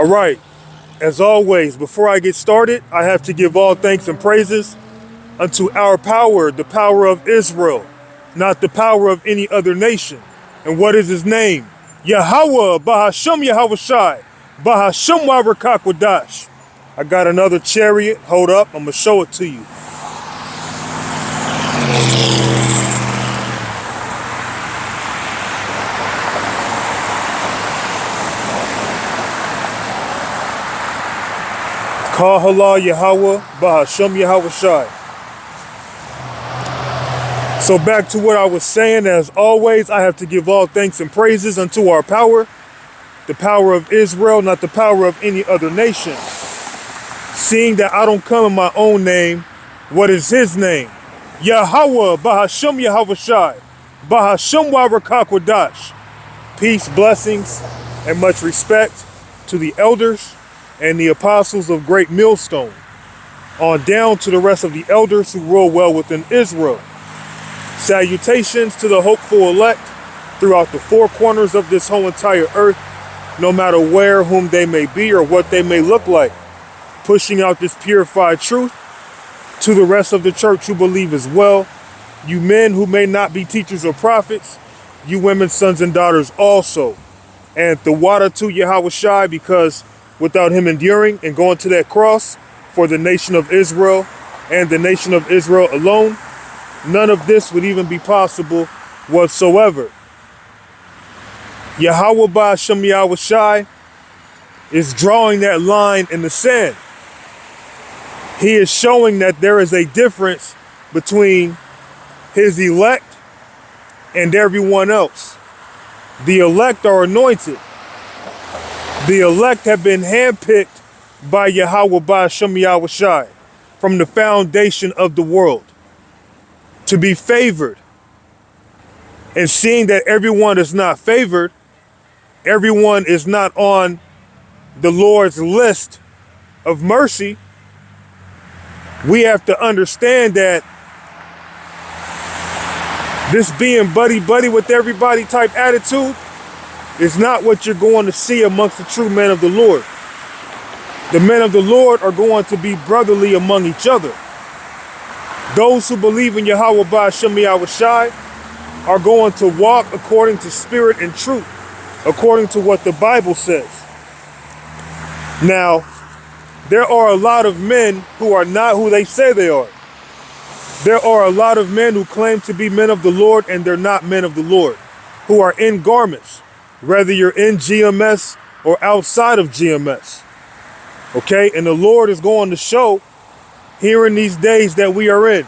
All right, as always, before I get started, I have to give all thanks and praises unto our power, the power of Israel, not the power of any other nation. And what is his name? Yahweh, Bahasham Yahweh Shai, Bahasham Warakwadash. I got another chariot. Hold up, I'm gonna show it to you. Kahala Yahweh, Bahasham Yahweh Shai. So back to what I was saying, as always, I have to give all thanks and praises unto our power, the power of Israel, not the power of any other nation. Seeing that I don't come in my own name, what is his name? Yahweh, Bahasham Yahweh Shai, Bahasham Warakwadash. Peace, blessings, and much respect to the elders and the apostles of Great Millstone, on down to the rest of the elders who rule well within Israel. Salutations to the hopeful elect throughout the four corners of this whole entire earth, no matter where, whom they may be, or what they may look like, pushing out this purified truth to the rest of the church who believe as well. You men who may not be teachers or prophets, you women, sons and daughters also. And the water to Yahweh Shai, because without him enduring and going to that cross for the nation of Israel and the nation of Israel alone, none of this would even be possible whatsoever. Yahweh Bahasham Yahweh Shai is drawing that line in the sand. He is showing that there is a difference between his elect and everyone else. The elect are anointed. The elect have been handpicked by Yahweh Bahasham Yahweh Shai from the foundation of the world to be favored. And seeing that everyone is not favored, everyone is not on the Lord's list of mercy, we have to understand that this being buddy-buddy with everybody type attitude is not what you're going to see amongst the true men of the Lord. The men of the Lord are going to be brotherly among each other. Those who believe in Yahweh Bahasham Yahweh Shai are going to walk according to spirit and truth, according to what the Bible says. Now, there are a lot of men who are not who they say they are. There are a lot of men who claim to be men of the Lord and they're not men of the Lord, who are in garments, whether you're in GMS or outside of GMS. Okay, and the Lord is going to show here in these days that we are in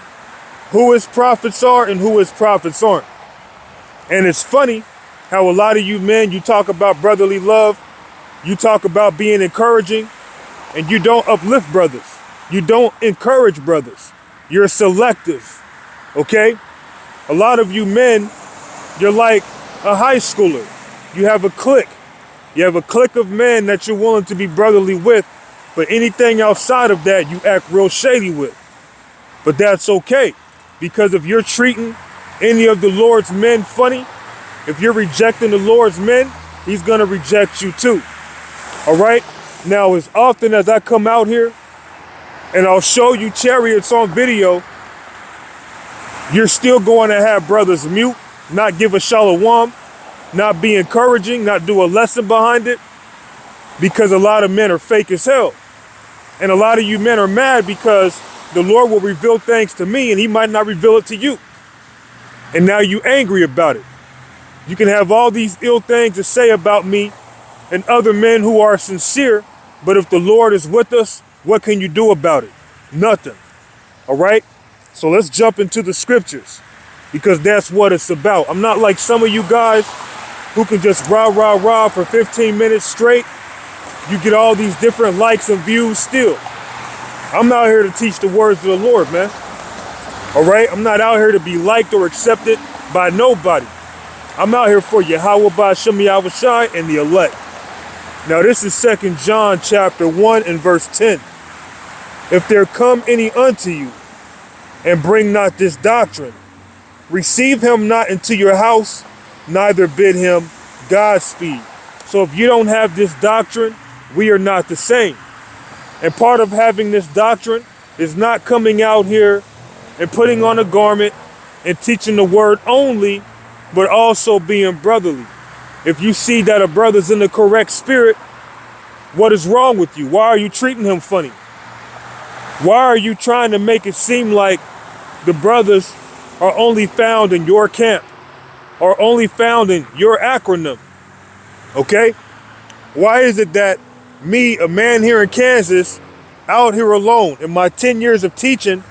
who his prophets are and who his prophets aren't. And it's funny how a lot of you men, you talk about brotherly love, you talk about being encouraging, and you don't uplift brothers. You don't encourage brothers. You're selective, okay? A lot of you men, you're like a high schooler. You have a clique. You have a clique of men that you're willing to be brotherly with, but anything outside of that, you act real shady with. But that's okay, because if you're treating any of the Lord's men funny, if you're rejecting the Lord's men, he's gonna reject you too, all right? Now, as often as I come out here and I'll show you chariots on video, you're still going to have brothers mute, not give a shalom, not be encouraging, not do a lesson behind it, because a lot of men are fake as hell. And a lot of you men are mad because the Lord will reveal things to me and he might not reveal it to you. And now you angry about it. You can have all these ill things to say about me and other men who are sincere, but if the Lord is with us, what can you do about it? Nothing. All right? So let's jump into the scriptures, because that's what it's about. I'm not like some of you guys who can just rah for 15 minutes straight. You get all these different likes and views still. I'm out here to teach the words of the Lord, man. All right? I'm not out here to be liked or accepted by nobody. I'm out here for Yahweh Bahasham Yahweh Shai and the elect. Now this is 2 John chapter 1 and verse 10. If there come any unto you and bring not this doctrine, receive him not into your house, neither bid him Godspeed. So if you don't have this doctrine, we are not the same. And part of having this doctrine is not coming out here and putting on a garment and teaching the word only, but also being brotherly. If you see that a brother's in the correct spirit, what is wrong with you? Why are you treating him funny? Why are you trying to make it seem like the brothers are only found in your camp or only found in your acronym? Okay? Why is it that me, a man here in Kansas, out here alone, in my 10 years of teaching,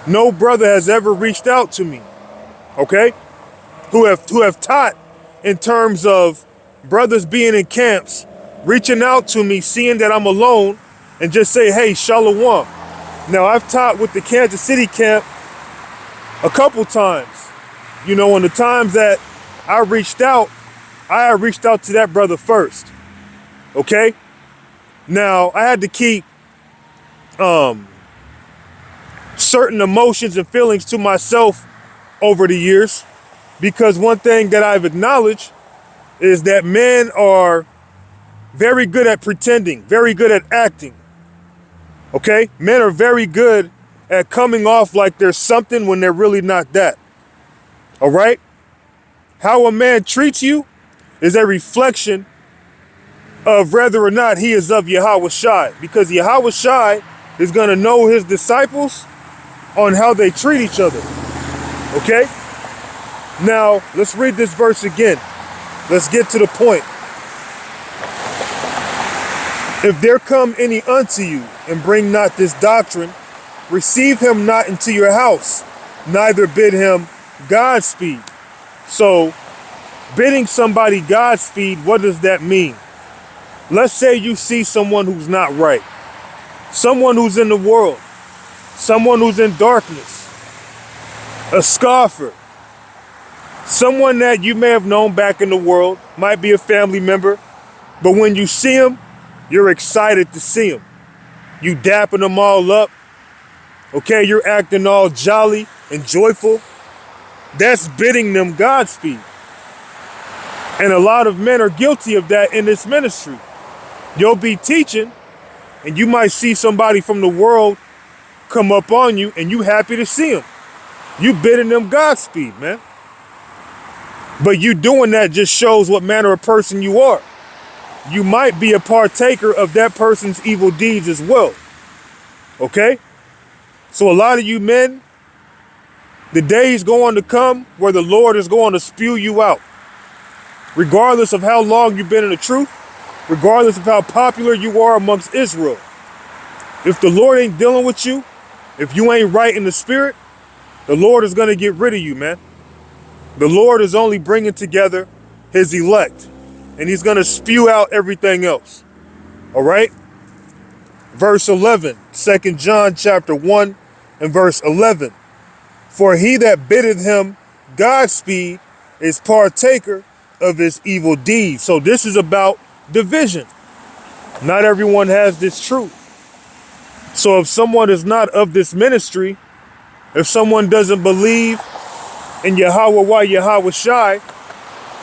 no brother has ever reached out to me, okay? Who have taught in terms of brothers being in camps, reaching out to me, seeing that I'm alone, and just say, hey, shalom. Now, I've taught with the Kansas City camp a couple times. You know, on the times that I reached out to that brother first, okay? Now, I had to keep certain emotions and feelings to myself over the years, because one thing that I've acknowledged is that men are very good at pretending, very good at acting. Okay? Men are very good at coming off like there's something when they're really not that. All right? How a man treats you is a reflection of whether or not he is of Yahweh Shai, because Yahweh Shai is going to know his disciples on how they treat each other. Okay? Now, let's read this verse again. Let's get to the point. If there come any unto you and bring not this doctrine, receive him not into your house, neither bid him Godspeed. So, bidding somebody Godspeed, what does that mean? Let's say you see someone who's not right, someone who's in the world, someone who's in darkness, a scoffer, someone that you may have known back in the world, might be a family member, but when you see him, you're excited to see him. You dapping them all up, okay? You're acting all jolly and joyful. That's bidding them Godspeed. And a lot of men are guilty of that in this ministry. You'll be teaching, and you might see somebody from the world come up on you, and you happy to see them. You bidding them Godspeed, man. But you doing that just shows what manner of person you are. You might be a partaker of that person's evil deeds as well. Okay? So a lot of you men, the day is going to come where the Lord is going to spew you out. Regardless of how long you've been in the truth, regardless of how popular you are amongst Israel. If the Lord ain't dealing with you, if you ain't right in the spirit, the Lord is going to get rid of you, man. The Lord is only bringing together his elect, and he's going to spew out everything else. All right? Verse 11, 2 John chapter 1 and verse 11. For he that biddeth him Godspeed is partaker of his evil deeds. So this is about division. Not everyone has this truth. So if someone is not of this ministry, if someone doesn't believe in Yahweh Yahweh Shai,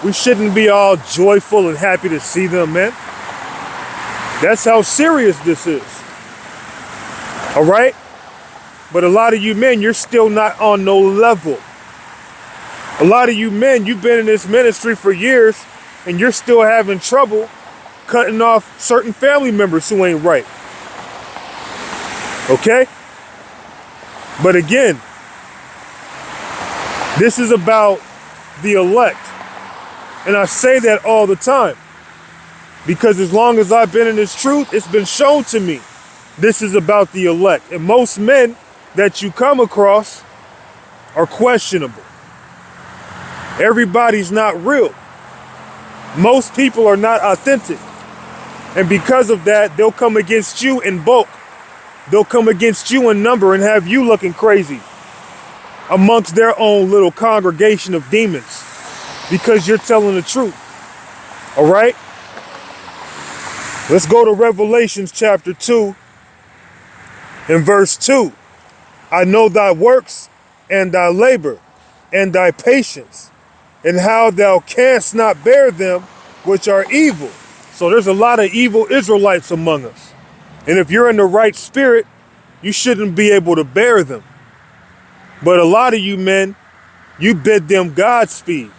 we shouldn't be all joyful and happy to see them, man. That's how serious this is. All right? But a lot of you men, you're still not on no level. A lot of you men, you've been in this ministry for years, and you're still having trouble cutting off certain family members who ain't right. Okay? But again, this is about the elect. And I say that all the time, because as long as I've been in this truth, it's been shown to me. This is about the elect. And most men that you come across are questionable. Everybody's not real. Most people are not authentic. And because of that, they'll come against you in bulk. They'll come against you in number and have you looking crazy amongst their own little congregation of demons because you're telling the truth. All right? Let's go to Revelations chapter 2 and verse 2. I know thy works and thy labor and thy patience, and how thou canst not bear them which are evil, So there's a lot of evil Israelites among us. And if you're in the right spirit, you shouldn't be able to bear them. But a lot of you men, you bid them Godspeed.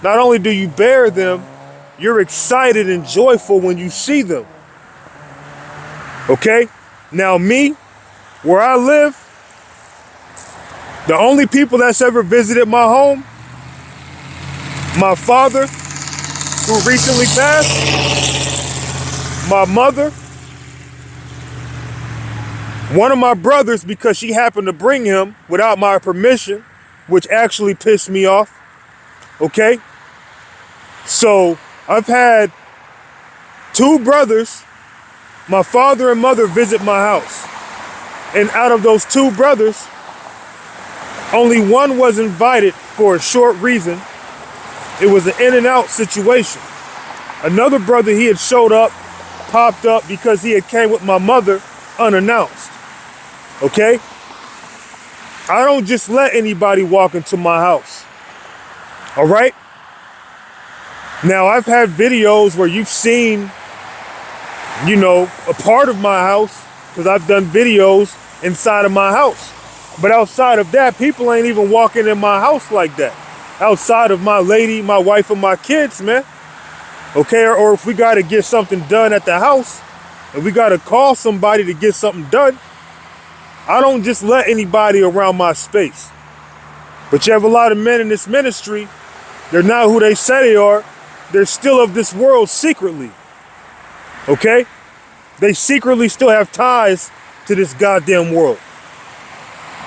Not only do you bear them, you're excited and joyful when you see them. Okay? Now me, where I live, the only people that's ever visited my home, my father, who recently passed, my mother, one of my brothers, because she happened to bring him without my permission, which actually pissed me off. Okay? So I've had 2 brothers, my father and mother, visit my house. And out of those 2 brothers, only one was invited for a short reason. It was an in and out situation. Another brother, he had showed up, popped up because he had came with my mother unannounced. Okay? I don't just let anybody walk into my house. All right? Now, I've had videos where you've seen, you know, a part of my house, because I've done videos inside of my house. But outside of that, people ain't even walking in my house like that. Outside of my lady, my wife, and my kids, man. Okay, or if we got to get something done at the house, and we got to call somebody to get something done, I don't just let anybody around my space. But you have a lot of men in this ministry, they're not who they say they are. They're still of this world secretly. Okay? They secretly still have ties to this goddamn world.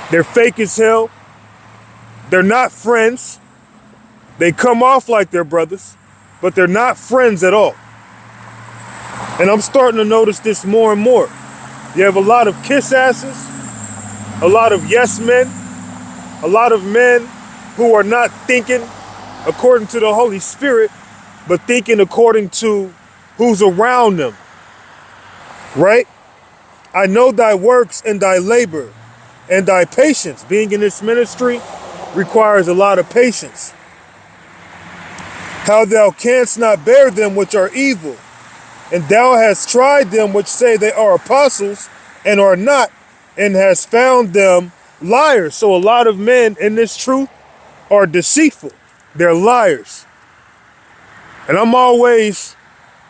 They're fake as hell. They're not friends. They come off like they're brothers, but they're not friends at all. And I'm starting to notice this more and more. You have a lot of kiss asses, a lot of yes men, a lot of men who are not thinking according to the Holy Spirit, but thinking according to who's around them. Right? I know thy works and thy labor and thy patience. Being in this ministry requires a lot of patience. How thou canst not bear them which are evil, and thou hast tried them which say they are apostles and are not, and hast found them liars. So a lot of men in this truth are deceitful. They're liars. And I'm always,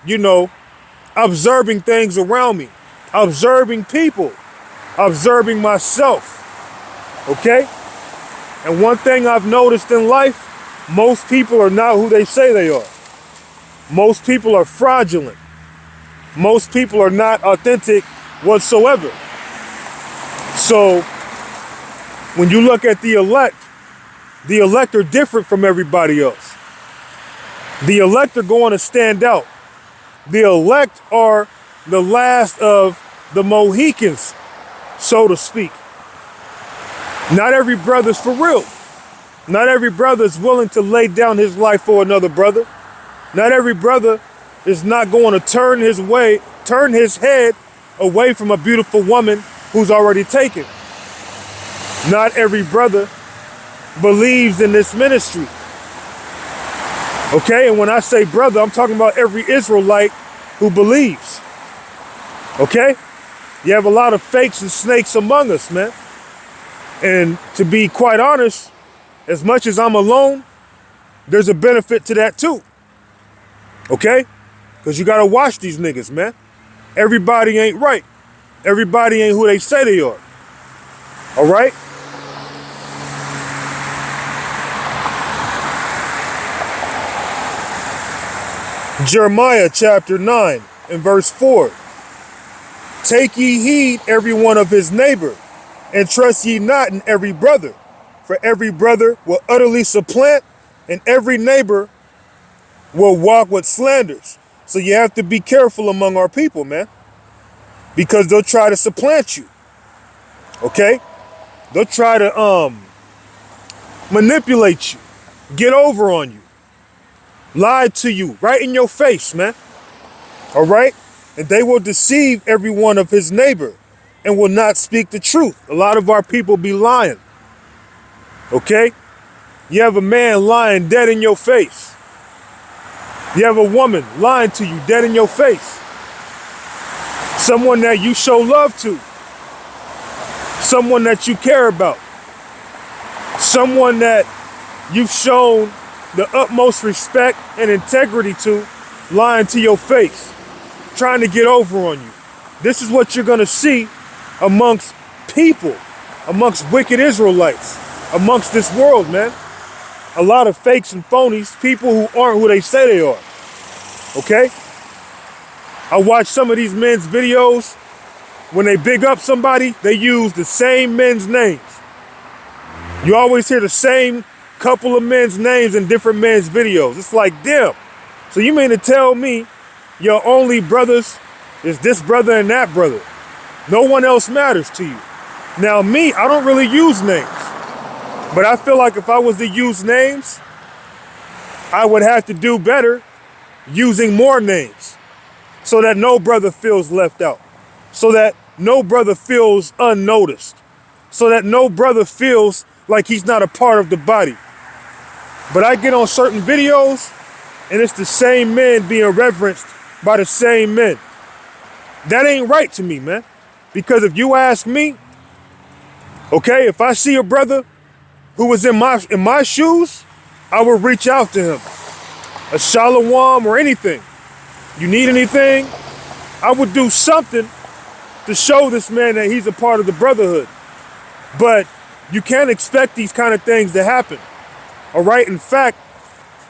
you know, observing things around me, observing people, observing myself. Okay? And one thing I've noticed in life, most people are not who they say they are. Most people are fraudulent. Most people are not authentic whatsoever. So when you look at the elect are different from everybody else. The elect are going to stand out. The elect are the last of the Mohicans, so to speak. Not every brother's for real. Not every brother is willing to lay down his life for another brother. Not every brother is not going to turn his head away from a beautiful woman who's already taken. Not every brother believes in this ministry. Okay, and when I say brother, I'm talking about every Israelite who believes. Okay? You have a lot of fakes and snakes among us, man. And to be quite honest, as much as I'm alone, there's a benefit to that too. Okay? Because you got to watch these niggas, man. Everybody ain't right. Everybody ain't who they say they are. All right? Jeremiah chapter 9 and verse 4. Take ye heed every one of his neighbor, and trust ye not in every brother. For every brother will utterly supplant, and every neighbor will walk with slanders. So you have to be careful among our people, man. Because they'll try to supplant you. Okay? They'll try to manipulate you. Get over on you. Lie to you right in your face, man. All right? And they will deceive every one of his neighbor and will not speak the truth. A lot of our people be lying. Okay? You have a man lying dead in your face. You have a woman lying to you, dead in your face. Someone that you show love to. Someone that you care about. Someone that you've shown the utmost respect and integrity to, lying to your face, trying to get over on you. This is what you're gonna see amongst people, amongst wicked Israelites, amongst this world, man. A lot of fakes and phonies, people who aren't who they say they are, okay? I watch some of these men's videos. When they big up somebody, they use the same men's names. You always hear the same couple of men's names in different men's videos. It's like, damn. So you mean to tell me your only brothers is this brother and that brother? No one else matters to you. Now me, I don't really use names. But I feel like if I was to use names, I would have to do better using more names so that no brother feels left out, so that no brother feels unnoticed, so that no brother feels like he's not a part of the body. But I get on certain videos and it's the same men being reverenced by the same men. That ain't right to me, man. Because if you ask me, okay, if I see a brother who was in my shoes, I would reach out to him. A shalom or anything. You need anything? I would do something to show this man that he's a part of the brotherhood. But you can't expect these kind of things to happen. All right? In fact,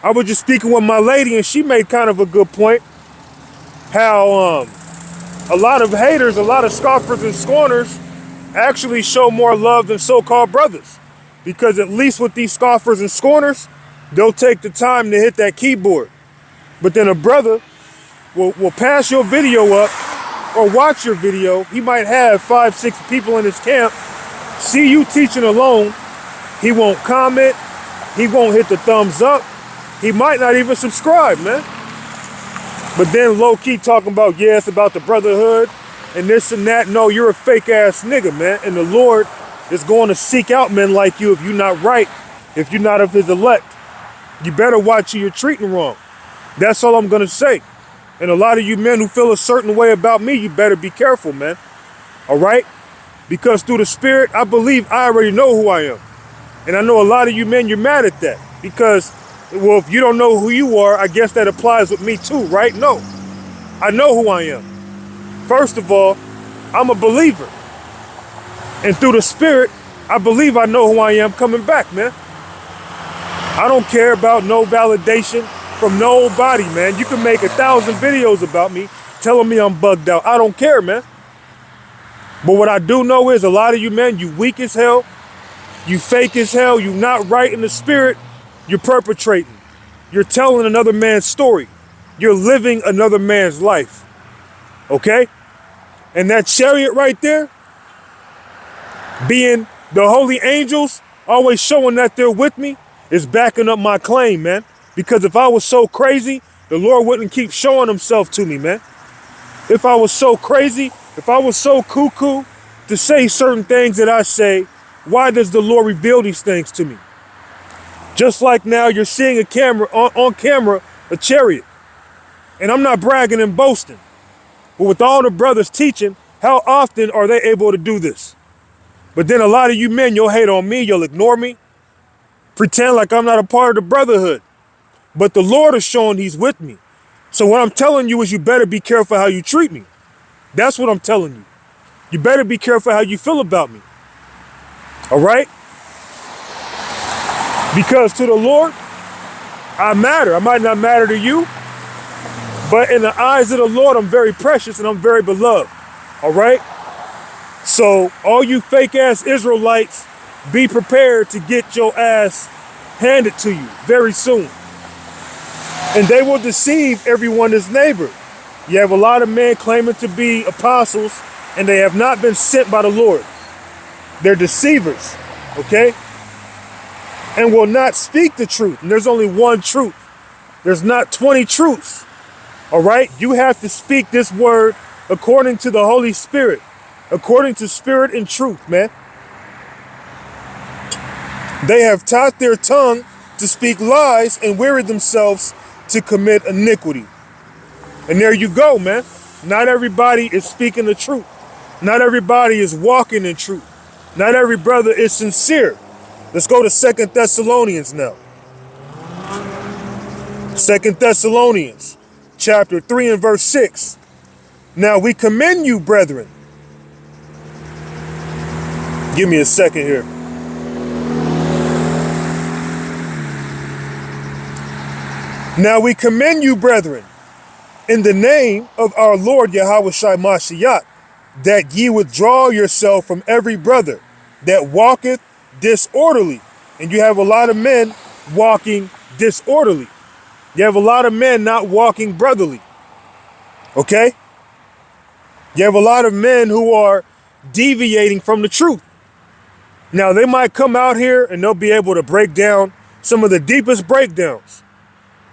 I was just speaking with my lady and she made kind of a good point. How a lot of haters, a lot of scoffers and scorners actually show more love than so-called brothers. Because at least with these scoffers and scorners, they'll take the time to hit that keyboard. But then a brother will pass your video up or watch your video. He might have 5, 6 people in his camp, see you teaching alone. He won't comment. He won't hit the thumbs up. He might not even subscribe, man. But then low-key talking about, yeah, it's about the brotherhood and this and that. No, you're a fake-ass nigga, man. And the Lord is going to seek out men like you if you're not right, if you're not of his elect. You better watch who you're treating wrong. That's all I'm going to say. And a lot of you men who feel a certain way about me, you better be careful, man. All right? Because through the Spirit, I believe I already know who I am. And I know a lot of you men, you're mad at that. Because, well, if you don't know who you are, I guess that applies with me too, right? No. I know who I am. First of all, I'm a believer. And through the Spirit, I believe I know who I am coming back, man. I don't care about no validation from nobody, man. You can make 1,000 videos about me telling me I'm bugged out. I don't care, man. But what I do know is a lot of you men, you weak as hell. You fake as hell. You not right in the spirit. You're perpetrating. You're telling another man's story. You're living another man's life. Okay? And that chariot right there, being the holy angels, always showing that they're with me, is backing up my claim, man. Because if I was so crazy, the Lord wouldn't keep showing himself to me, man. If I was so crazy, if I was so cuckoo to say certain things that I say, why does the Lord reveal these things to me? Just like now you're seeing a camera, on camera, a chariot. And I'm not bragging and boasting. But with all the brothers teaching, how often are they able to do this? But then a lot of you men, you'll hate on me, you'll ignore me, pretend like I'm not a part of the brotherhood. But the Lord is showing he's with me. So what I'm telling you is you better be careful how you treat me. That's what I'm telling you. You better be careful how you feel about me. All right? Because to the Lord, I matter. I might not matter to you, but in the eyes of the Lord, I'm very precious and I'm very beloved. All right? So all you fake ass Israelites, be prepared to get your ass handed to you very soon. And they will deceive everyone as neighbor. You have a lot of men claiming to be apostles and they have not been sent by the Lord. They're deceivers, okay? And will not speak the truth. And there's only one truth. There's not 20 truths, all right? You have to speak this word according to the Holy Spirit, according to spirit and truth, man. They have taught their tongue to speak lies and wearied themselves to commit iniquity. And there you go, man. Not everybody is speaking the truth. Not everybody is walking in truth. Not every brother is sincere. Let's go to 2 Thessalonians now. 2 Thessalonians chapter 3 and verse 6. Now we commend you, brethren. Give me a second here. Now we commend you, brethren, in the name of our Lord Yahushua Mashiach, that ye withdraw yourself from every brother that walketh disorderly. And you have a lot of men walking disorderly. You have a lot of men not walking brotherly. Okay? You have a lot of men who are deviating from the truth. Now, they might come out here and they'll be able to break down some of the deepest breakdowns.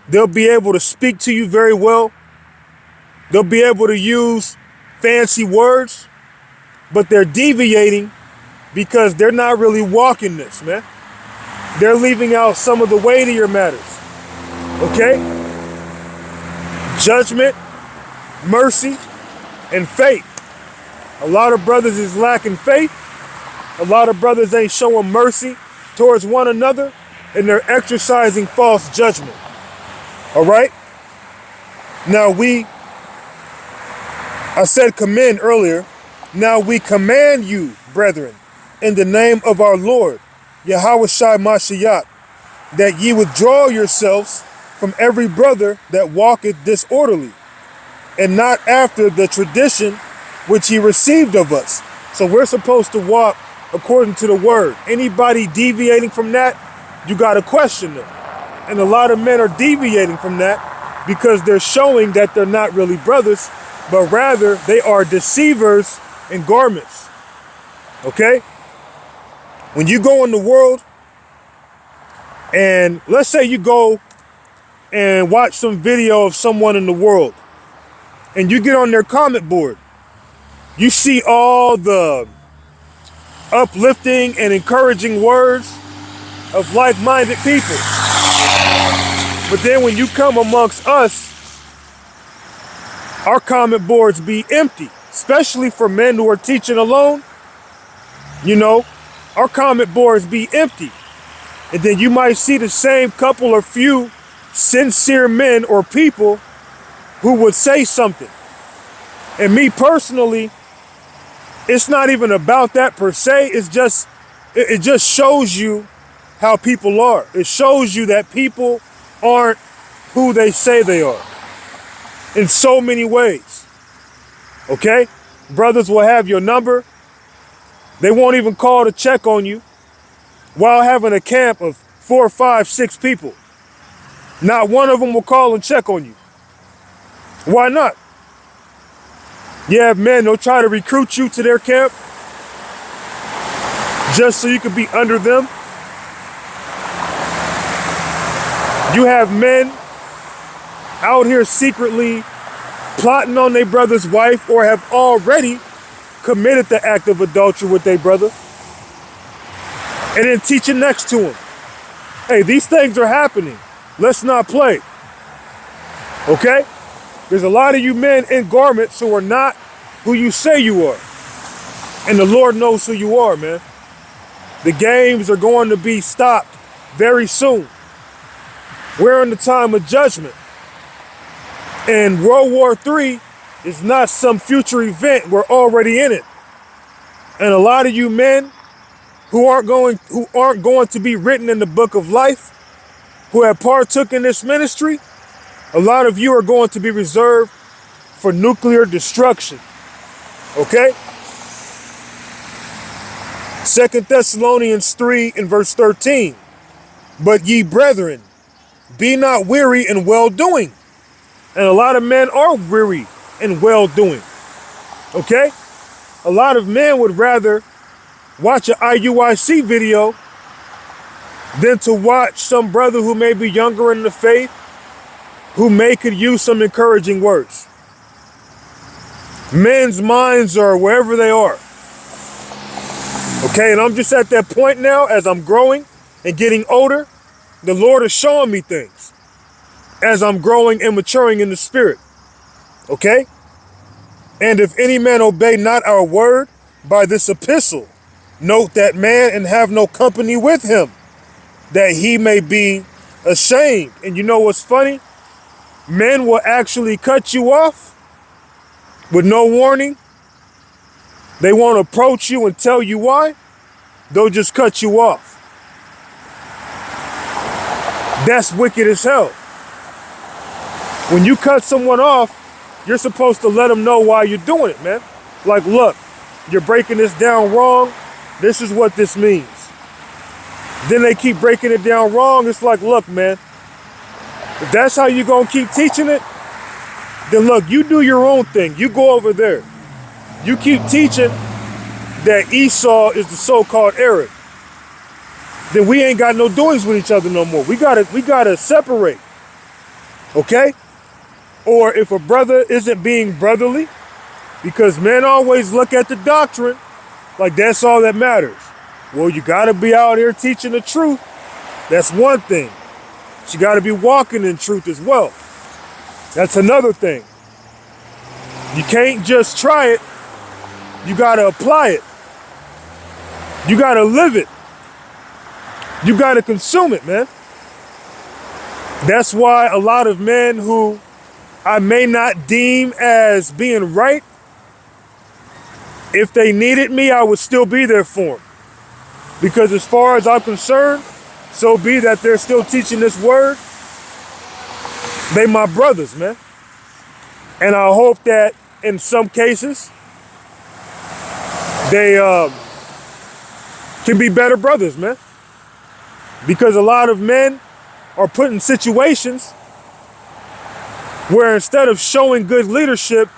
They'll be able to speak to you very well. They'll be able to use fancy words, but they're deviating because they're not really walking this, man. They're leaving out some of the weightier matters. Okay? Judgment, mercy, and faith. A lot of brothers is lacking faith. A lot of brothers ain't showing mercy towards one another, and they're exercising false judgment. All right? Now I said commend earlier. Now we command you, brethren, in the name of our Lord, Yahushua Mashiach, that ye withdraw yourselves from every brother that walketh disorderly, and not after the tradition which he received of us. So we're supposed to walk according to the word. Anybody deviating from that, you got to question them. And a lot of men are deviating from that because they're showing that they're not really brothers, but rather they are deceivers in garments. Okay? When you go in the world, and let's say you go and watch some video of someone in the world, and you get on their comment board, you see all the uplifting and encouraging words of like-minded people. But then when you come amongst us, our comment boards be empty, especially for men who are teaching alone. You know, our comment boards be empty. And then you might see the same couple or few sincere men or people who would say something. And me personally, it's not even about that per se. It's just, it just shows you how people are. It shows you that people aren't who they say they are in so many ways. Okay? Brothers will have your number. They won't even call to check on you while having a camp of 4, 5, 6 people. Not one of them will call and check on you. Why not? You have men, they'll try to recruit you to their camp just so you can be under them. You have men out here secretly plotting on their brother's wife or have already committed the act of adultery with their brother and then teaching next to him. Hey, these things are happening. Let's not play. Okay? There's a lot of you men in garments who are not who you say you are. And the Lord knows who you are, man. The games are going to be stopped very soon. We're in the time of judgment. And World War III is not some future event. We're already in it. And a lot of you men who aren't going to be written in the book of life, who have partook in this ministry, a lot of you are going to be reserved for nuclear destruction. Okay? 2 Thessalonians 3 and verse 13. But ye brethren, be not weary in well-doing. And a lot of men are weary in well-doing. Okay? A lot of men would rather watch an IUIC video than to watch some brother who may be younger in the faith, who could use some encouraging words. Men's minds are wherever they are. Okay, and I'm just at that point now as I'm growing and getting older. The Lord is showing me things. as I'm growing and maturing in the spirit. Okay? And if any man obey not our word by this epistle, note that man and have no company with him, that he may be ashamed. And you know what's funny? Men will actually cut you off with no warning. They won't approach you and tell you why. They'll just cut you off. That's wicked as hell. When you cut someone off, you're supposed to let them know why you're doing it, man. Like, look, you're breaking this down wrong. This is what this means. Then they keep breaking it down wrong. It's like, look, man, if that's how you're going to keep teaching it, then look, you do your own thing. You go over there. You keep teaching that Esau is the so-called Arab. Then we ain't got no doings with each other no more. We gotta separate. Okay? Or if a brother isn't being brotherly, because men always look at the doctrine like that's all that matters. Well, you gotta be out here teaching the truth. That's one thing. But you gotta be walking in truth as well. That's another thing. You can't just try it. You gotta apply it. You gotta live it. You gotta consume it, man. That's why a lot of men who I may not deem as being right, if they needed me, I would still be there for them. Because as far as I'm concerned, so be that they're still teaching this word. They my brothers, man. And I hope that in some cases, they can be better brothers, man. Because a lot of men are put in situations where instead of showing good leadership,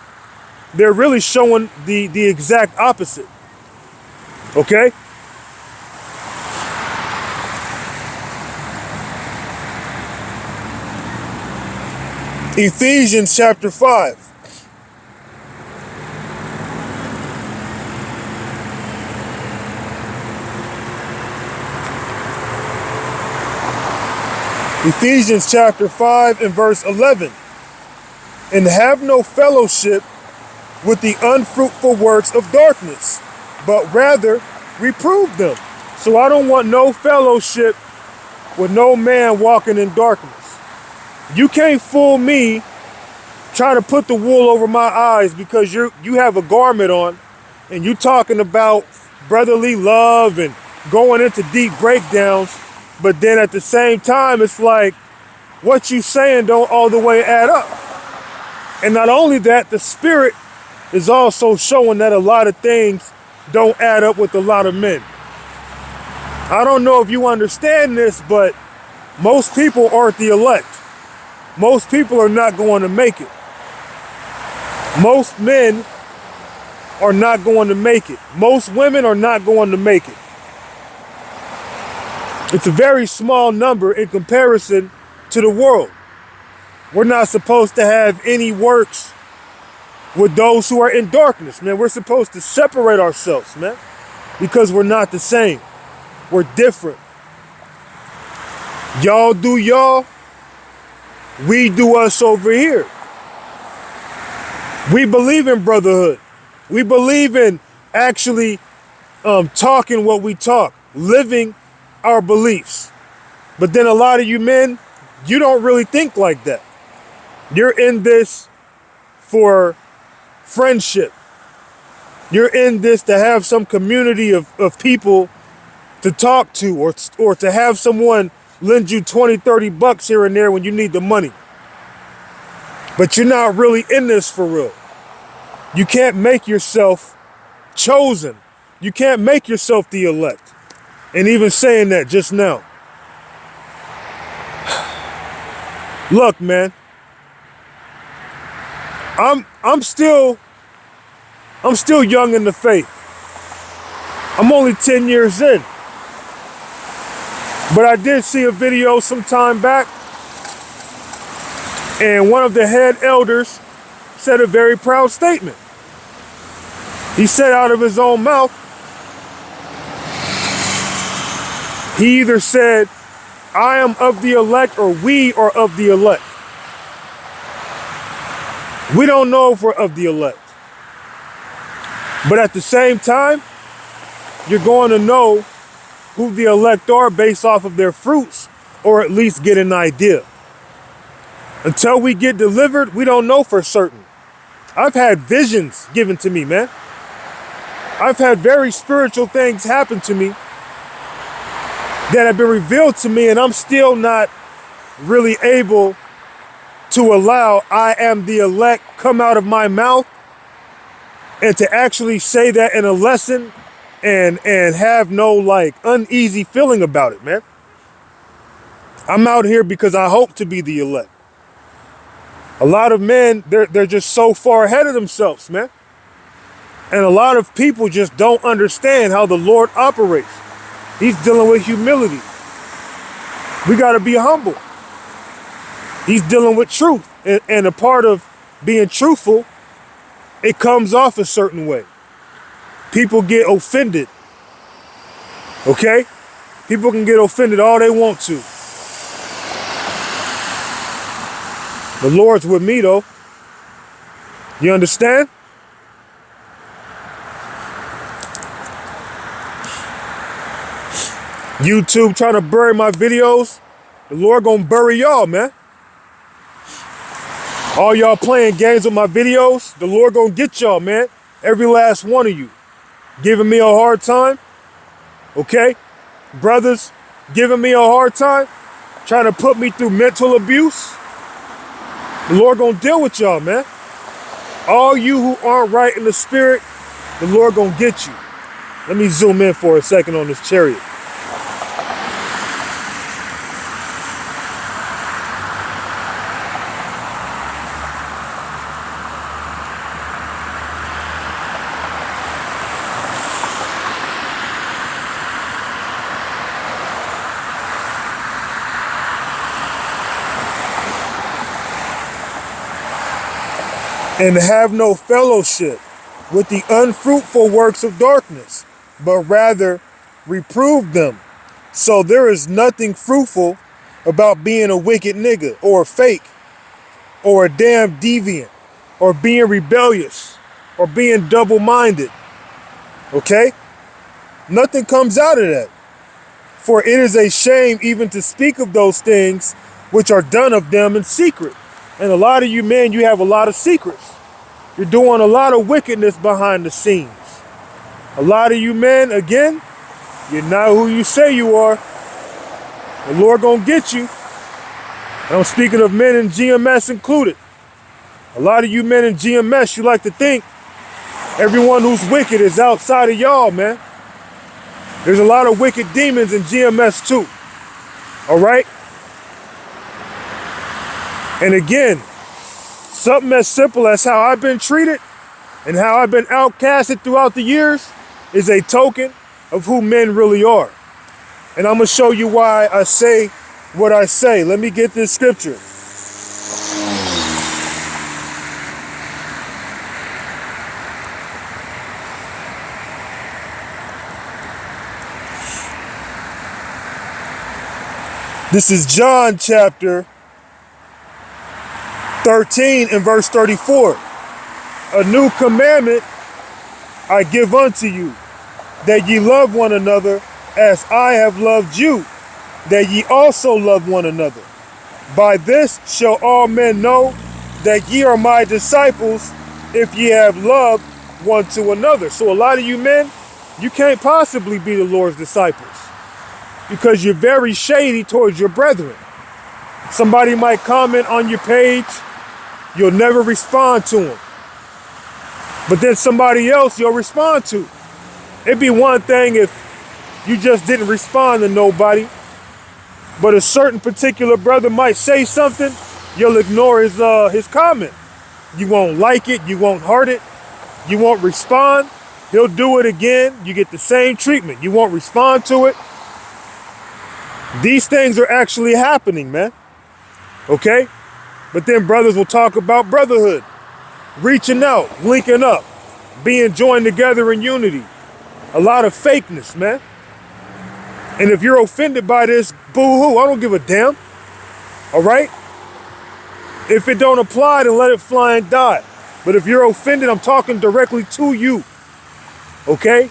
they're really showing the exact opposite. Okay? Ephesians chapter 5. Ephesians chapter 5 and verse 11. And have no fellowship with the unfruitful works of darkness, but rather reprove them. So I don't want no fellowship with no man walking in darkness. You can't fool me trying to put the wool over my eyes because you have a garment on and you talking about brotherly love and going into deep breakdowns. But then at the same time, it's like what you saying don't all the way add up. And not only that, the spirit is also showing that a lot of things don't add up with a lot of men. I don't know if you understand this, but most people aren't the elect. Most people are not going to make it. Most men are not going to make it. Most women are not going to make it. It's a very small number in comparison to the world. We're not supposed to have any works with those who are in darkness, man. We're supposed to separate ourselves, man, because we're not the same. We're different. Y'all do y'all. We do us over here. We believe in brotherhood. We believe in actually talking what we talk, living our beliefs. But then a lot of you men, you don't really think like that. You're in this for friendship. You're in this to have some community of people to talk to or to have someone lend you 20, 30 bucks here and there when you need the money. But you're not really in this for real. You can't make yourself chosen. You can't make yourself the elect. And even saying that just now. Look, man. I'm still young in the faith. I'm only 10 years in. But I did see a video some time back, and one of the head elders said a very proud statement. He said out of his own mouth, he either said, I am of the elect or we are of the elect. We don't know if we're of the elect. But at the same time, you're going to know who the elect are based off of their fruits, or at least get an idea. Until we get delivered, we don't know for certain. I've had visions given to me, man. I've had very spiritual things happen to me that have been revealed to me, and I'm still not really able to allow I am the elect come out of my mouth, and to actually say that in a lesson and have no like uneasy feeling about it, man. I'm out here because I hope to be the elect. A lot of men, they're just so far ahead of themselves, man. And a lot of people just don't understand how the Lord operates. He's dealing with humility. We got to be humble. He's dealing with truth. And a part of being truthful, it comes off a certain way. People get offended. Okay? People can get offended all they want to. The Lord's with me, though. You understand? YouTube trying to bury my videos. The Lord gonna bury y'all, man. All y'all playing games with my videos, the Lord gonna get y'all, man. Every last one of you. Giving me a hard time. Okay? Brothers giving me a hard time. Trying to put me through mental abuse. The Lord gonna deal with y'all, man. All you who aren't right in the spirit, the Lord gonna get you. Let me zoom in for a second on this chariot. And have no fellowship with the unfruitful works of darkness, but rather reprove them. So there is nothing fruitful about being a wicked nigga, or a fake, or a damn deviant, or being rebellious, or being double-minded. Okay? Nothing comes out of that. For it is a shame even to speak of those things which are done of them in secret. And a lot of you men, you have a lot of secrets. You're doing a lot of wickedness behind the scenes. A lot of you men, again, you're not who you say you are. The Lord gonna get you. And I'm speaking of men in GMS included. A lot of you men in GMS, you like to think everyone who's wicked is outside of y'all, man. There's a lot of wicked demons in GMS too. All right? And again, something as simple as how I've been treated and how I've been outcasted throughout the years is a token of who men really are. And I'm going to show you why I say what I say. Let me get this scripture. This is John chapter 13 and verse 34. A new commandment I give unto you, that ye love one another as I have loved you, that ye also love one another. By this shall all men know that ye are my disciples, if ye have love one to another. So a lot of you men, you can't possibly be the Lord's disciples because you're very shady towards your brethren. Somebody might comment on your page, you'll never respond to them. But then somebody else you'll respond to. It'd be one thing if you just didn't respond to nobody, but a certain particular brother might say something, you'll ignore his comment. You won't like it, you won't heart it, you won't respond. He'll do it again, you get the same treatment. You won't respond to it. These things are actually happening, man. Okay? But then brothers will talk about brotherhood, reaching out, linking up, being joined together in unity. A lot of fakeness, man. And if you're offended by this, boo-hoo, I don't give a damn. All right? If it don't apply, then let it fly and die. But if you're offended, I'm talking directly to you. Okay?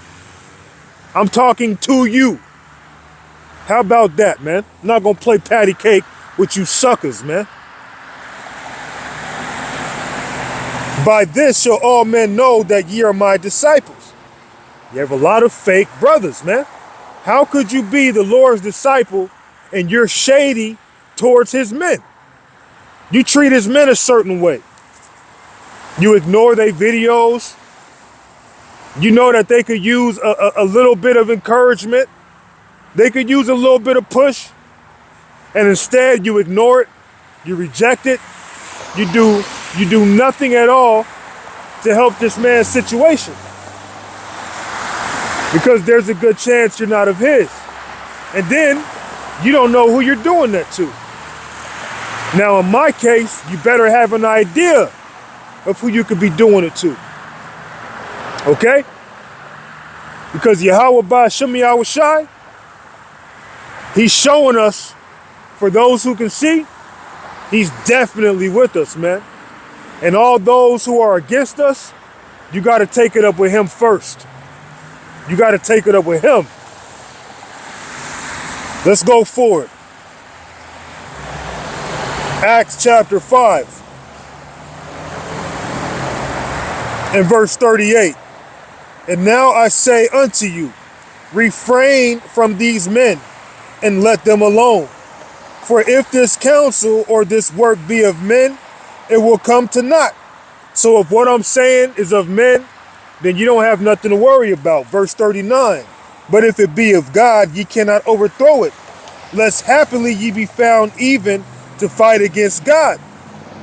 I'm talking to you. How about that, man? I'm not gonna play patty cake with you suckers, man. By this shall all men know that ye are my disciples. You have a lot of fake brothers, man. How could you be the Lord's disciple and you're shady towards his men? You treat his men a certain way. You ignore their videos. You know that they could use a little bit of encouragement. They could use a little bit of push. And instead you ignore it. You reject it. You do nothing at all to help this man's situation. Because there's a good chance you're not of his. And then you don't know who you're doing that to. Now, in my case, you better have an idea of who you could be doing it to. Okay? Because Yahweh Ba'Shem Yahweh Shai, he's showing us, for those who can see, he's definitely with us, man. And all those who are against us, you got to take it up with him first. You got to take it up with him. Let's go forward. Acts chapter 5 and verse 38. And now I say unto you, refrain from these men and let them alone. For if this counsel or this work be of men, it will come to naught. So if what I'm saying is of men, then you don't have nothing to worry about. Verse 39. But if it be of God, ye cannot overthrow it, lest happily ye be found even to fight against God.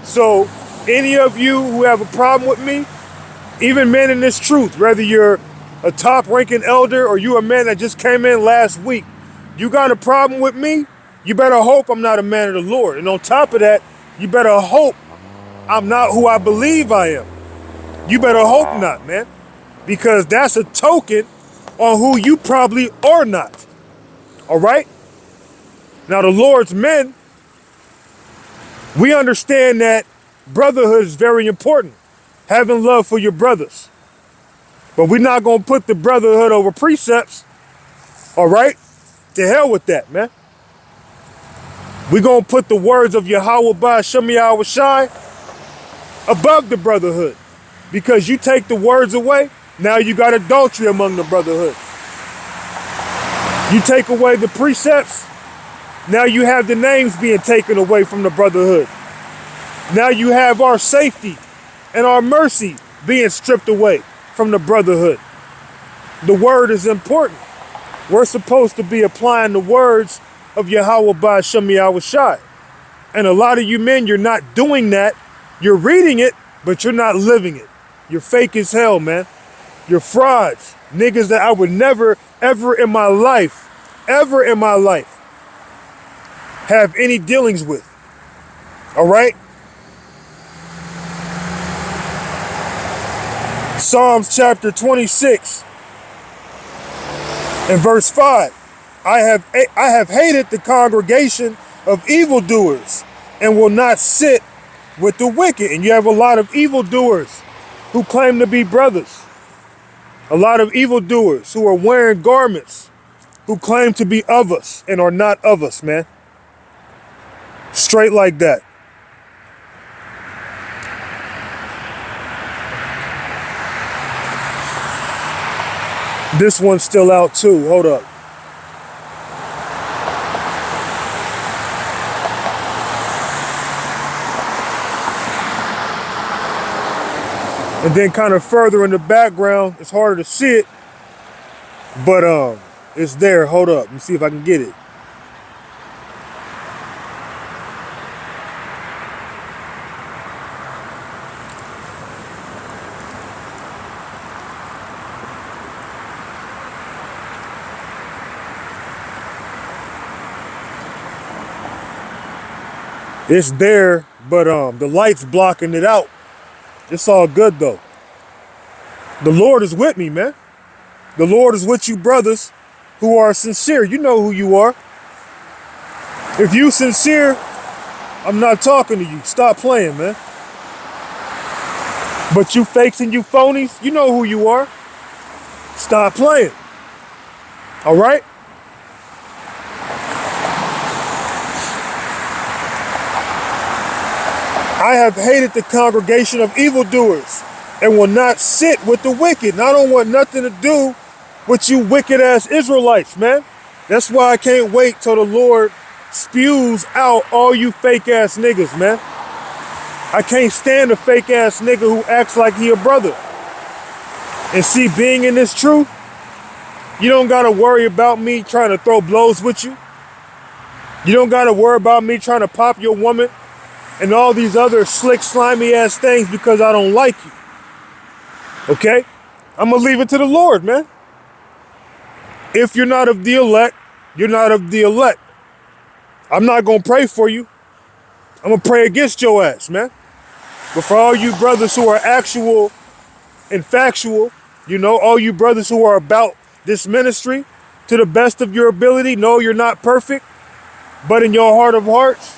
So any of you who have a problem with me, even men in this truth, whether you're a top ranking elder or you a man that just came in last week, you got a problem with me, you better hope I'm not a man of the Lord. And on top of that, you better hope I'm not who I believe I am. You better hope not, man. Because that's a token on who you probably are not. All right? Now, the Lord's men, we understand that brotherhood is very important. Having love for your brothers. But we're not going to put the brotherhood over precepts. All right? To hell with that, man. We're going to put the words of Yahweh Ba'Shem Yahweh Shai above the brotherhood. Because you take the words away, now you got adultery among the brotherhood. You take away the precepts, now you have the names being taken away from the brotherhood. Now you have our safety and our mercy being stripped away from the brotherhood. The word is important. We're supposed to be applying the words of Yahweh Ba'Shem Yahweh Shai. And a lot of you men, you're not doing that. You're reading it, but you're not living it. You're fake as hell, man. You're frauds. Niggas that I would never, ever in my life, have any dealings with. All right? Psalms chapter 26 and verse 5. I have hated the congregation of evildoers and will not sit with the wicked. And you have a lot of evildoers who claim to be brothers. A lot of evildoers who are wearing garments who claim to be of us and are not of us, man. Straight like that. This one's still out too. Hold up. And then kind of further in the background, it's harder to see it, but it's there. Hold up. Let me see if I can get it. It's there, but the light's blocking it out. It's all good though. The Lord is with me, man. The Lord is with you brothers who are sincere. You know who you are. If you sincere, I'm not talking to you. Stop playing, man. But you fakes and you phonies, you know who you are. Stop playing. All right? I have hated the congregation of evildoers and will not sit with the wicked. And I don't want nothing to do with you wicked ass Israelites, man. That's why I can't wait till the Lord spews out all you fake ass niggas, man. I can't stand a fake ass nigga who acts like he a brother. And see, being in this truth, you don't gotta worry about me trying to throw blows with you. You don't gotta worry about me trying to pop your woman and all these other slick, slimy ass things because I don't like you. Okay? I'm gonna leave it to the Lord, man. If you're not of the elect, you're not of the elect. I'm not gonna pray for you. I'm gonna pray against your ass, man. But for all you brothers who are actual and factual, you know, all you brothers who are about this ministry to the best of your ability, know you're not perfect, but in your heart of hearts,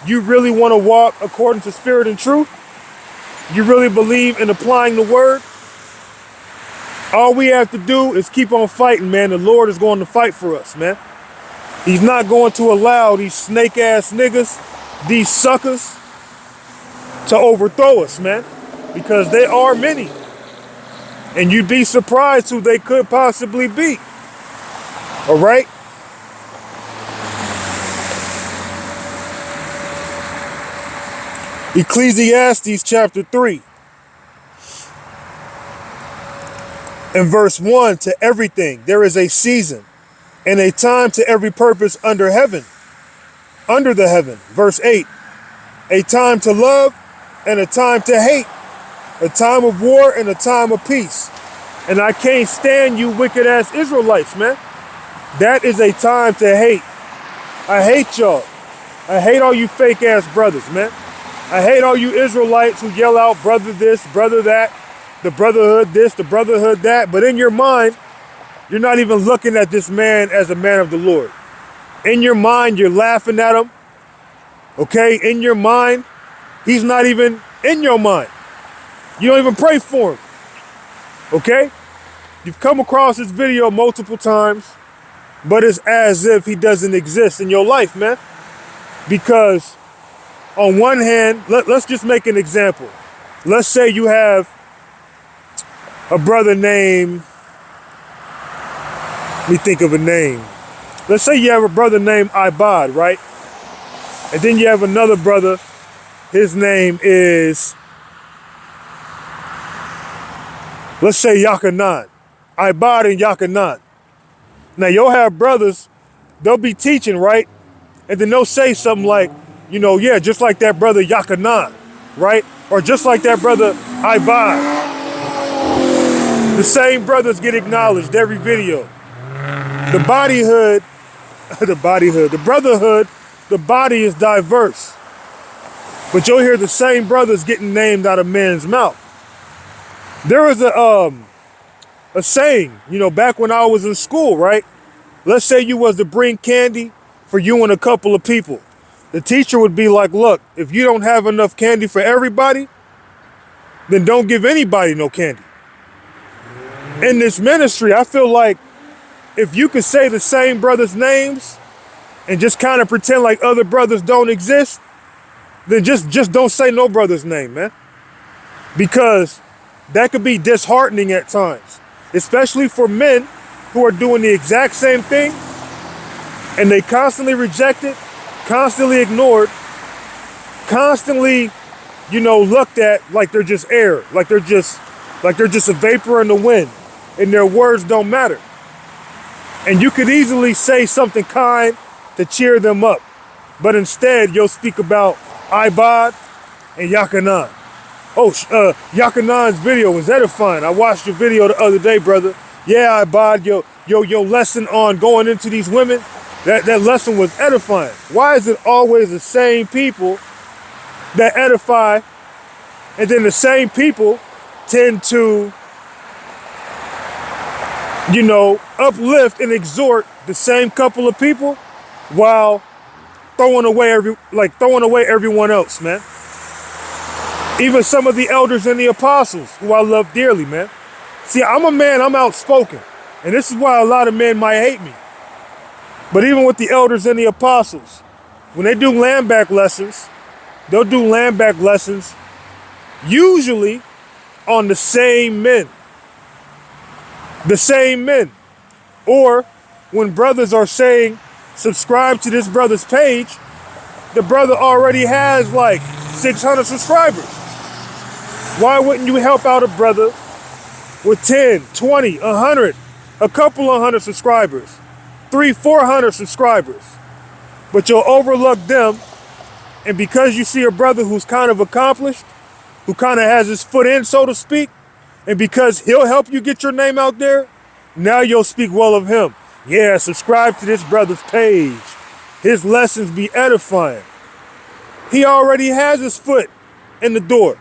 you really want to walk according to spirit and truth. You really believe in applying the word. All we have to do is keep on fighting, man. The Lord is going to fight for us, man. He's not going to allow these snake ass niggas, these suckers, to overthrow us, man, because they are many. And you'd be surprised who they could possibly be. All right? Ecclesiastes chapter 3 and verse 1, to everything there is a season and a time to every purpose under heaven, under the heaven. Verse 8, a time to love and a time to hate, a time of war and a time of peace. And I can't stand you wicked ass Israelites, man. That is a time to hate. I hate y'all. I hate all you fake ass brothers, man. I hate all you Israelites who yell out brother this, brother that, the brotherhood this, the brotherhood that. But in your mind, you're not even looking at this man as a man of the Lord. In your mind, you're laughing at him. Okay? In your mind, he's not even in your mind. You don't even pray for him. Okay? You've come across this video multiple times, but it's as if he doesn't exist in your life, man. Because on one hand, let's just make an example. Let's say you have a brother named, let me think of a name. Let's say you have a brother named Ibad, right? And then you have another brother, his name is, let's say Yakanan. Ibad and Yakanan. Now you'll have brothers, they'll be teaching, right? And then they'll say something like, you know, yeah, just like that brother Yakanan, right? Or just like that brother Ibad. The same brothers get acknowledged every video. The bodyhood, the brotherhood, the body is diverse. But you'll hear the same brothers getting named out of men's mouth. There was a saying, you know, back when I was in school, right? Let's say you was to bring candy for you and a couple of people. The teacher would be like, look, if you don't have enough candy for everybody, then don't give anybody no candy. In this ministry, I feel like if you could say the same brothers' names and just kind of pretend like other brothers don't exist, then just don't say no brother's name, man. Because that could be disheartening at times, especially for men who are doing the exact same thing and they constantly rejected, constantly ignored, constantly, you know, looked at like they're just air, like they're just a vapor in the wind and their words don't matter. And you could easily say something kind to cheer them up, but instead you'll speak about Ibad and Yakanan. Oh, Yakanan's video was edifying. I watched your video the other day, brother. Yeah, Ibad, your lesson on going into these women, that lesson was edifying. Why is it always the same people that edify, and then the same people tend to, you know, uplift and exhort the same couple of people, while throwing away everyone else, man. Even some of the elders and the apostles, who I love dearly, man. See, I'm a man, I'm outspoken. And this is why a lot of men might hate me. But even with the elders and the apostles, when they do land back lessons, they'll do land back lessons usually on the same men. The same men. Or when brothers are saying, subscribe to this brother's page, the brother already has like 600 subscribers. Why wouldn't you help out a brother with 10, 20, 100, a couple of hundred subscribers, 300, 400 subscribers? But you'll overlook them, and because you see a brother who's kind of accomplished, who kind of has his foot in, so to speak, and because he'll help you get your name out there, now you'll speak well of him. Yeah, subscribe to this brother's page. His lessons be edifying. He already has his foot in the door.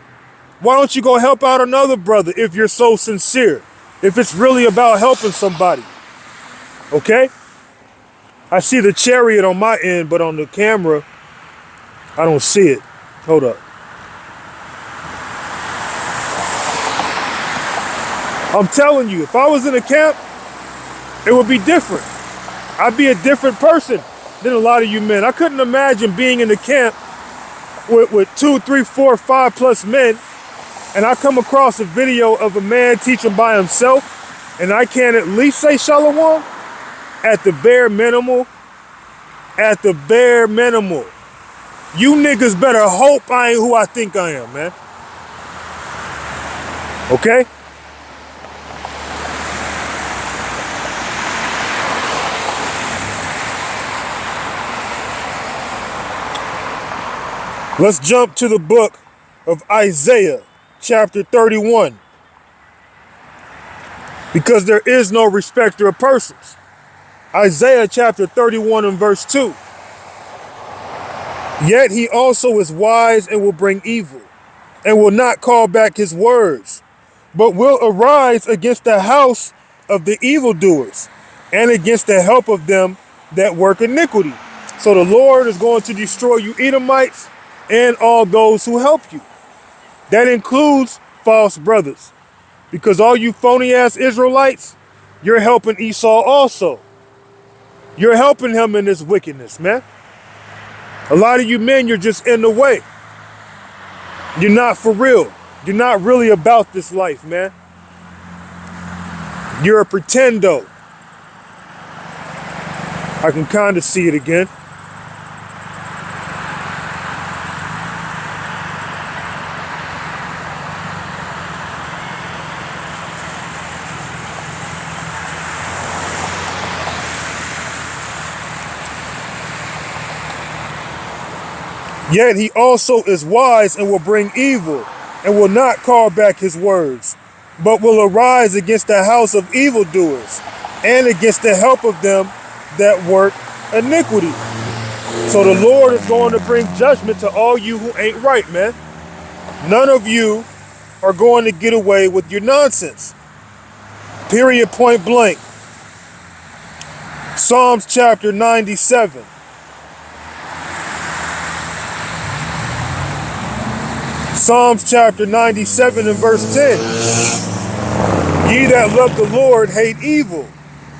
Why don't you go help out another brother if you're so sincere? If it's really about helping somebody. Okay? I see the chariot on my end, but on the camera, I don't see it. Hold up. I'm telling you, if I was in a camp, it would be different. I'd be a different person than a lot of you men. I couldn't imagine being in the camp with 2, 3, 4, 5+ men, and I come across a video of a man teaching by himself, and I can't at least say shalom at the bare minimal. At the bare minimal. You niggas better hope I ain't who I think I am, man. Okay? Let's jump to the book of Isaiah, chapter 31. Because there is no respecter of persons. Isaiah chapter 31 and verse 2. Yet he also is wise and will bring evil, and will not call back his words, but will arise against the house of the evildoers, and against the help of them that work iniquity. So the Lord is going to destroy you Edomites and all those who help you. That includes false brothers. Because all you phony ass Israelites, you're helping Esau also. You're helping him in this wickedness, man. A lot of you men, you're just in the way. You're not for real. You're not really about this life, man. You're a pretendo. I can kind of see it again. Yet he also is wise and will bring evil, and will not call back his words, but will arise against the house of evildoers, and against the help of them that work iniquity. So the Lord is going to bring judgment to all you who ain't right, man. None of you are going to get away with your nonsense. Period, point blank. Psalms chapter 97. Psalms chapter 97 and verse 10. Ye that love the Lord hate evil.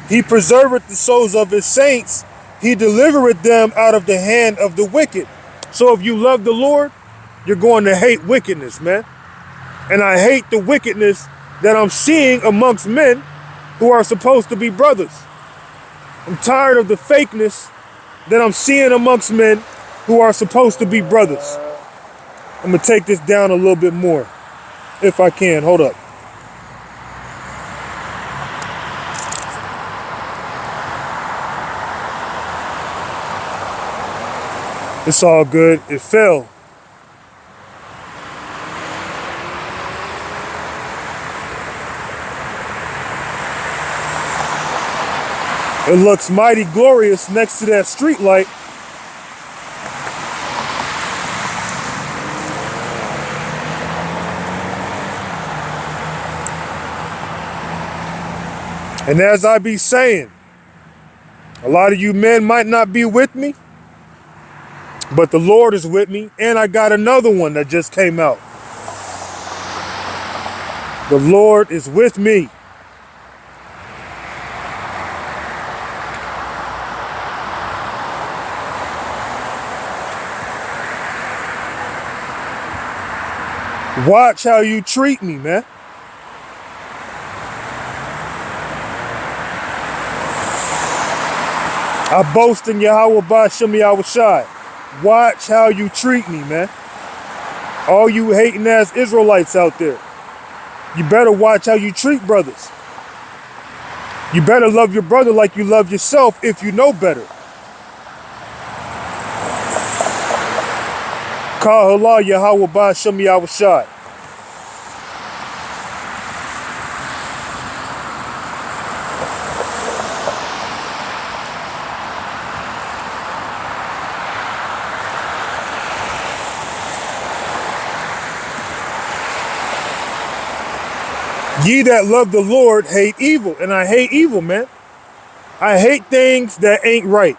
He preserveth the souls of his saints. He delivereth them out of the hand of the wicked. So if you love the Lord, you're going to hate wickedness, man. And I hate the wickedness that I'm seeing amongst men who are supposed to be brothers. I'm tired of the fakeness that I'm seeing amongst men who are supposed to be brothers. I'm going to take this down a little bit more, if I can. Hold up. It's all good. It fell. It looks mighty glorious next to that street light. And as I be saying, a lot of you men might not be with me, But the Lord is with me, and I got another one that just came out. The Lord is with me. Watch how you treat me, man. I boast in Yahweh Ba'Shem Yahushai. Watch how you treat me, man. All you hating ass Israelites out there. You better watch how you treat brothers. You better love your brother like you love yourself if you know better. Kahala Yahweh Ba'Shem Yahushai. Ye that love the Lord hate evil. And I hate evil, man. I hate things that ain't right.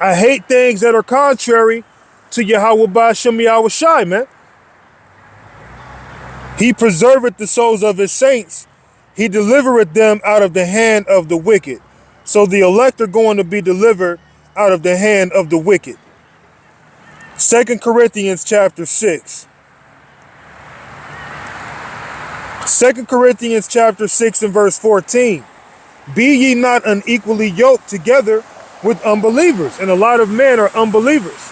I hate things that are contrary to Yahweh Ba'Shem Yahushai, man. He preserveth the souls of his saints. He delivereth them out of the hand of the wicked. So the elect are going to be delivered out of the hand of the wicked. 2 Corinthians chapter 6. 2 Corinthians chapter 6 and verse 14. Be ye not unequally yoked together with unbelievers. And a lot of men are unbelievers.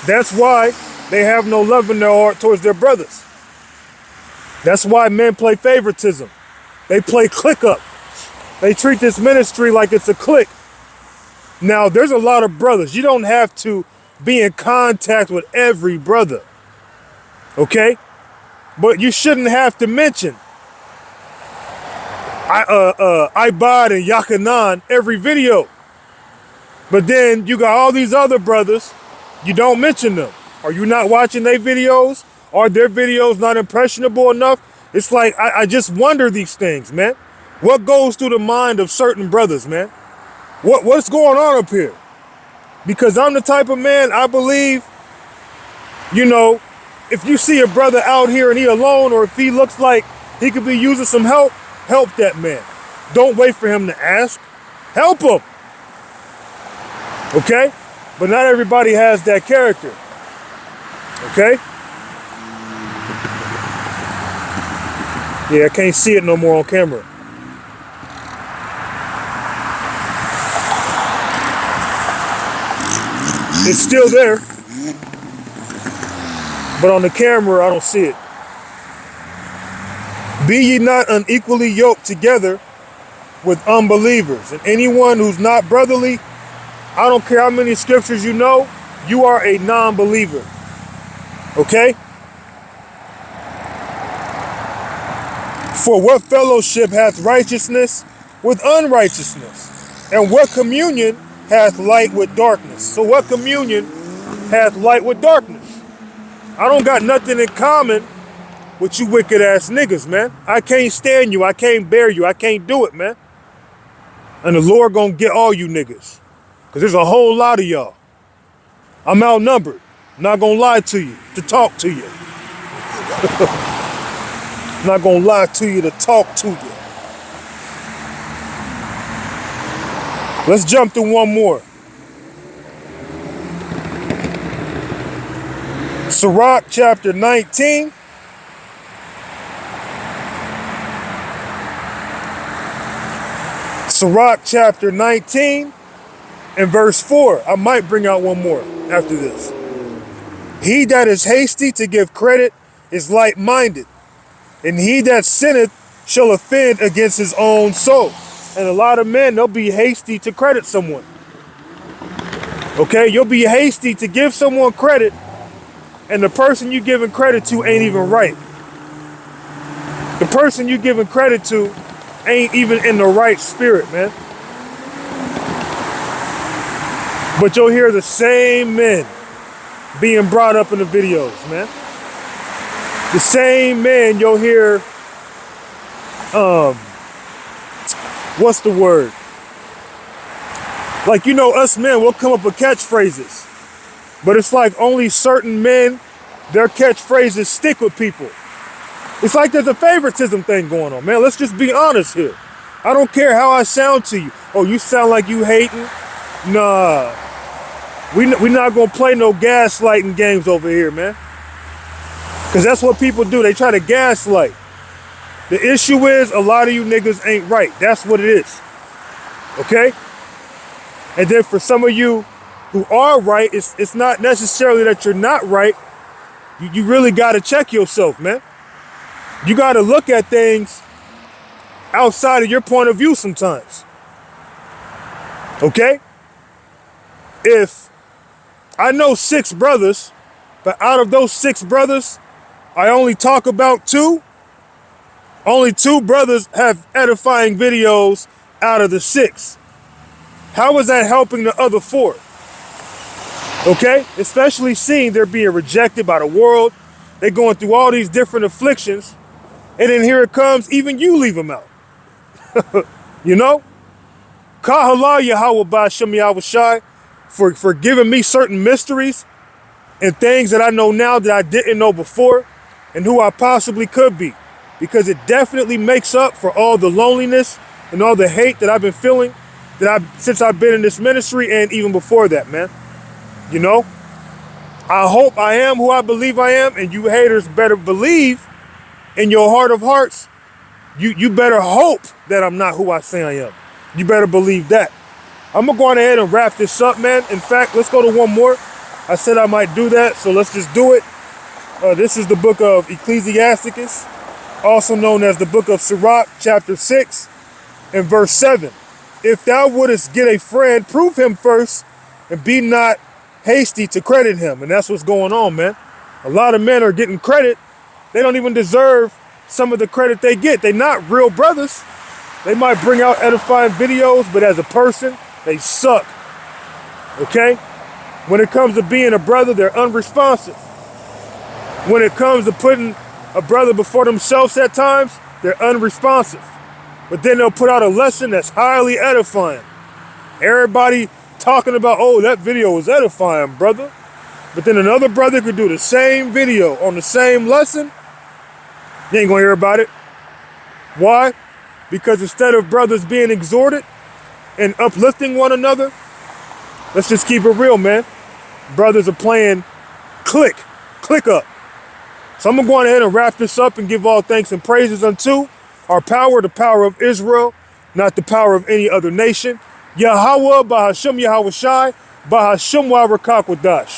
That's why they have no love in their heart towards their brothers. That's why men play favoritism. They play clique up. They treat this ministry like it's a clique. Now, there's a lot of brothers. You don't have to be in contact with every brother. Okay? But you shouldn't have to mention Ibad and Yakanan every video. But then you got all these other brothers, you don't mention them. Are you not watching their videos? Are their videos not impressionable enough? It's like, I just wonder these things, man. What goes through the mind of certain brothers, man? What's going on up here? Because I'm the type of man, I believe, you know, if you see a brother out here and he alone, or if he looks like he could be using some help, help that man. Don't wait for him to ask. Help him. Okay? But not everybody has that character. Okay? Yeah, I can't see it no more on camera. It's still there. But on the camera, I don't see it. Be ye not unequally yoked together with unbelievers. And anyone who's not brotherly, I don't care how many scriptures you know, you are a non-believer. Okay? For what fellowship hath righteousness with unrighteousness? And what communion hath light with darkness? So what communion hath light with darkness? I don't got nothing in common with you wicked ass niggas, man. I can't stand you. I can't bear you. I can't do it, man. And the Lord gonna get all you niggas. Because there's a whole lot of y'all. I'm outnumbered. Not gonna lie to you, to talk to you. Not gonna lie to you, to talk to you. Let's jump to one more. Sirach chapter 19. Sirach chapter 19 and verse 4. I might bring out one more after this. He that is hasty to give credit is light-minded, and he that sinneth shall offend against his own soul. And a lot of men, they'll be hasty to credit someone. Okay, you'll be hasty to give someone credit, and the person you giving credit to ain't even right. The person you giving credit to ain't even in the right spirit, man. But you'll hear the same men being brought up in the videos, man. The same men you'll hear, what's the word? Like, you know, us men, we'll come up with catchphrases. But it's like only certain men, their catchphrases stick with people. It's like there's a favoritism thing going on, man. Let's just be honest here. I don't care how I sound to you. Oh, you sound like you hating? Nah. We not gonna play no gaslighting games over here, man. Because that's what people do. They try to gaslight. The issue is a lot of you niggas ain't right. That's what it is. Okay? And then for some of you who are right, it's not necessarily that you're not right. You really got to check yourself, man. You got to look at things outside of your point of view sometimes. Okay? If I know 6 brothers, but out of those 6 brothers, I only talk about 2. Only 2 brothers have edifying videos out of the 6. How is that helping the other 4? Okay? Especially seeing they're being rejected by the world. They're going through all these different afflictions. And then here it comes, even you leave them out. You know? Kahala Yahweh Ba'Shem Yahweh Shai for giving me certain mysteries and things that I know now that I didn't know before and who I possibly could be. Because it definitely makes up for all the loneliness and all the hate that I've been feeling since I've been in this ministry and even before that, man. You know? I hope I am who I believe I am, and you haters better believe in your heart of hearts, you better hope that I'm not who I say I am. You better believe that. I'm gonna go on ahead and wrap this up, man. In fact, let's go to one more. I said I might do that, so let's just do it. This is the book of Ecclesiasticus, also known as the book of Sirach, chapter 6 and verse 7. If thou wouldest get a friend, prove him first, and be not hasty to credit him. And that's what's going on, man. A lot of men are getting credit. They don't even deserve some of the credit they get. They're not real brothers. They might bring out edifying videos, but as a person, they suck. Okay? When it comes to being a brother, they're unresponsive. When it comes to putting a brother before themselves at times, they're unresponsive. But then they'll put out a lesson that's highly edifying. Everybody talking about, oh, that video was edifying, brother. But then another brother could do the same video on the same lesson. You ain't gonna hear about it. Why? Because instead of brothers being exhorted and uplifting one another, let's just keep it real, man. Brothers are playing click up. So I'm gonna go on ahead and wrap this up and give all thanks and praises unto our power, the power of Israel, not the power of any other nation. Yahweh, Ba'Hashem Yahweh Shai, Ba'Hashem Wa Rakakwadash.